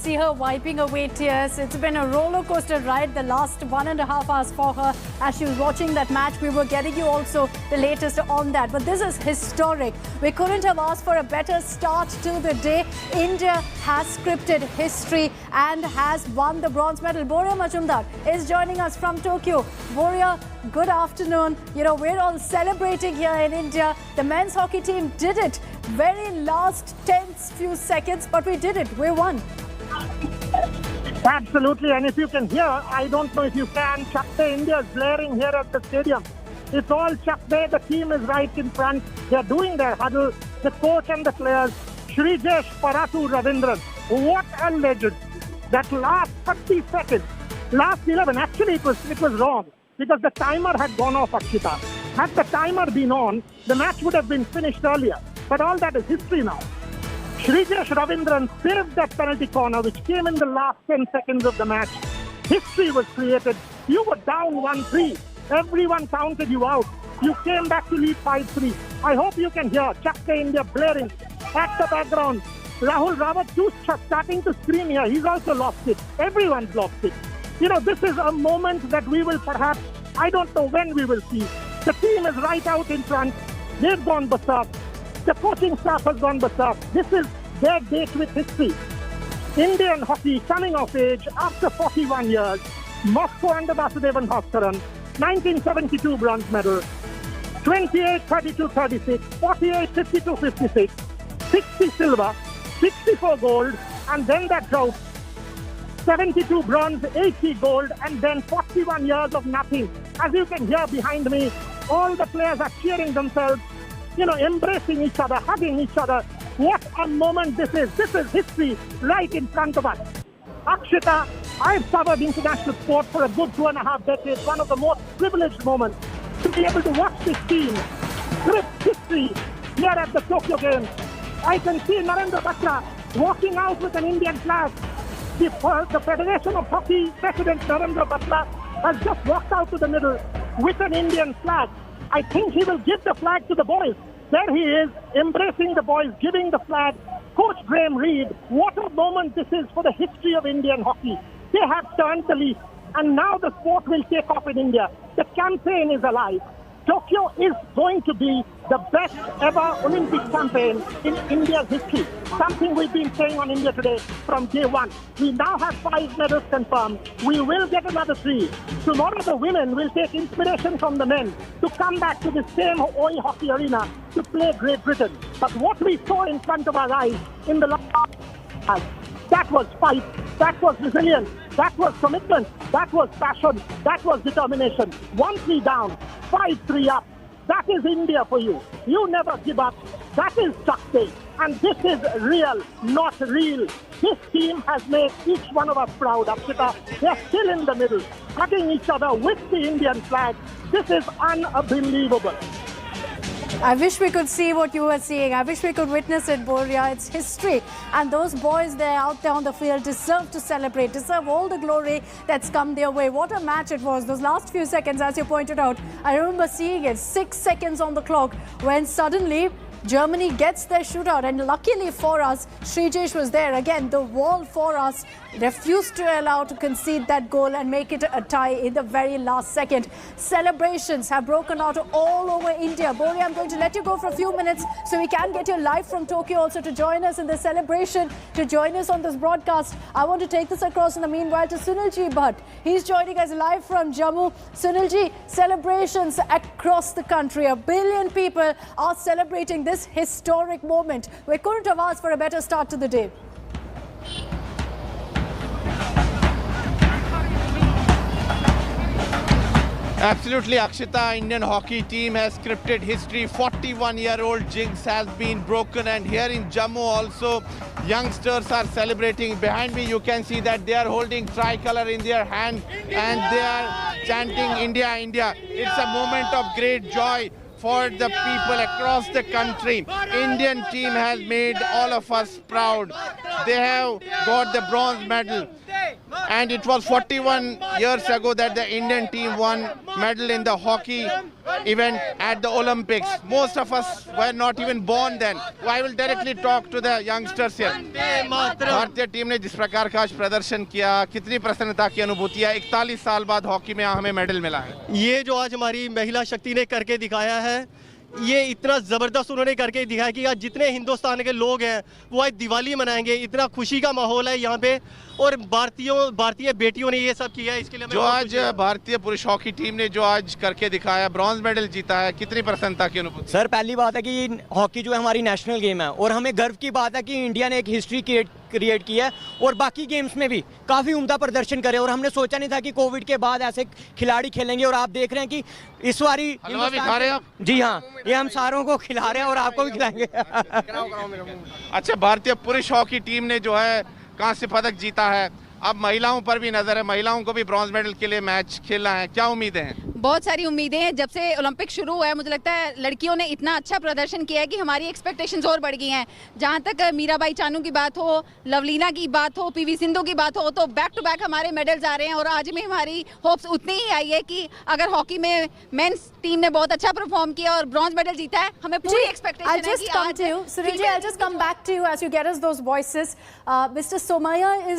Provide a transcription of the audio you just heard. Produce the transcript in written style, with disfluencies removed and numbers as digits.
see her wiping away tears. It's been a roller coaster ride the last 1.5 hours for her. As she was watching that match, we were getting you also the latest on that. But this is historic. We couldn't have asked for a better start to the day. India has scripted history and has won the bronze medal. Boria Majumdar is joining us from Tokyo. Boria, good afternoon. You know, we're all celebrating here in India. The men's hockey team did it. Very last tense few seconds, but we did it. We won. Absolutely, and if you can hear, I don't know if you can, Chakde India is blaring here at the stadium. It's all Chakde, the team is right in front. They're doing their huddle, the coach and the players. Shrijesh Paratu Ravindran, what a legend. That last 30 seconds, last 11, actually it was wrong because the timer had gone off, Akshita. Had the timer been on, the match would have been finished earlier. But all that is history now. Shrijesh Ravindran saved that penalty corner which came in the last 10 seconds of the match. History was created. You were down 1-3. Everyone counted you out. You came back to lead 5-3. I hope you can hear Chakde India blaring at the background. Rahul Rawat too starting to scream here. He's also lost it. Everyone's lost it. You know, this is a moment that we will perhaps, I don't know when we will see. The team is right out in front. They've gone berserk. The coaching staff has gone berserk. This is their date with history. Indian hockey coming of age after 41 years. Moscow under Vasudevan Bhaskaran. 1972 bronze medal. 28-32-36. 48-52-56. 60 silver. 64 gold. And then that drought. 72 bronze, 80 gold. And then 41 years of nothing. As you can hear behind me, all the players are cheering themselves. You know, embracing each other, hugging each other. What a moment this is. This is history right in front of us. Akshita, I've covered international sport for a good 2.5 decades. One of the most privileged moments to be able to watch this team script history here at the Tokyo Games. I can see Narendra Batra walking out with an Indian flag. The Federation of Hockey President Narendra Batra has just walked out to the middle with an Indian flag. I think he will give the flag to the boys. There he is, embracing the boys, giving the flag. Coach Graham Reed, what a moment this is for the history of Indian hockey. They have turned the leaf, and now the sport will take off in India. The campaign is alive. Tokyo is going to be the best ever Olympic campaign in India's history. Something we've been saying on India Today from day one. We now have 5 medals confirmed. We will get another 3. Tomorrow the women will take inspiration from the men to come back to the same OE hockey arena to play Great Britain. But what we saw in front of our eyes in the last, that was fight, that was resilience, that was commitment, that was passion, that was determination. 1-3 down, 5-3 up. That is India for you. You never give up. That is Chakde. And this is real, not real. This team has made each one of us proud, Akshita. They're still in the middle, hugging each other with the Indian flag. This is unbelievable. I wish we could see what you were seeing. I wish we could witness it, Boria. It's history. And those boys there out there on the field deserve to celebrate, deserve all the glory that's come their way. What a match it was. Those last few seconds, as you pointed out, I remember seeing it. 6 seconds on the clock when suddenly Germany gets their shootout, and luckily for us, Shrijesh was there. Again, the wall for us refused to allow to concede that goal and make it a tie in the very last second. Celebrations have broken out all over India. Boria, I'm going to let you go for a few minutes so we can get you live from Tokyo also to join us in the celebration, to join us on this broadcast. I want to take this across in the meanwhile to Sunilji Bhatt. He's joining us live from Jammu. Sunilji, celebrations across the country. 1 billion people are celebrating this historic moment. We couldn't have asked for a better start to the day. Absolutely, Akshita. Indian hockey team has scripted history. 41-year-old jinx has been broken, and here in Jammu also, youngsters are celebrating. Behind me, you can see that they are holding tricolor in their hand and they are chanting India, India. It's a moment of great joy for the people across the country. Indian team has made all of us proud. They have got the bronze medal. and it was 41 years ago that the Indian team won medal in the hockey event at the Olympics. Most of us were not even born then. I will directly talk to the youngsters here. भारतीय team ने जिस प्रकार का आज प्रदर्शन किया, कितनी प्रसन्नता की अनुभूति है। 41 साल बाद हॉकी में हमें मेडल मिला है। ये जो आज हमारी महिला शक्ति ने करके दिखाया है, ये इतना ज़बरदस्त उन्होंने करके दिखाया कि आज जितने हिंदुस्तान के लोग हैं वो आज दिवाली मनाएंगे। इतना खुशी का माहौल है यहाँ पे, और भारतीय बेटियों ने ये सब किया है। इसके लिए जो आज भारतीय पुरुष हॉकी टीम ने जो आज करके दिखाया, ब्रॉन्ज मेडल जीता है, कितनी प्रसन्नता की अनुभूति? सर, पहली बात है कि हॉकी जो है हमारी नेशनल गेम है, और हमें गर्व की बात है कि इंडिया ने एक हिस्ट्री क्रिएट की है, और बाकी गेम्स में भी काफ़ी उम्दा प्रदर्शन करे। और हमने सोचा नहीं था कि कोविड के बाद ऐसे खिलाड़ी खेलेंगे, और आप देख रहे हैं कि इस बारी हलवा भी खा रहे हैं आप? जी हाँ, ये हम सारों को खिला रहे हैं और आपको भी खिलाएंगे। अच्छा, भारतीय पुरुष हॉकी टीम ने जो है कांस्य पदक जीता है, अब महिलाओं पर भी नजर है, महिलाओं को भी ब्रॉन्ज मेडल के लिए मैच खेलना है, क्या उम्मीदें हैं? बहुत सारी उम्मीदें हैं। जब से ओलंपिक शुरू हुआ है, मुझे लगता है लड़कियों ने इतना अच्छा प्रदर्शन किया है कि हमारी एक्सपेक्टेशंस और बढ़ गई हैं। जहां तक मीराबाई चानू की बात हो, लवलीना की बात हो, पीवी सिंधु की बात हो, तो बैक टू बैक हमारे मेडल्स आ रहे हैं। और आज में हमारी होप्स उतनी ही आई है कि अगर हॉकी में मेंस टीम ने बहुत अच्छा परफॉर्म किया और ब्रॉन्ज मेडल जीता है, हमें पूरी एक्सपेक्टेशन है कि Sunil ji, I'll just come back to you as you get us those voices. Mr. Somaya is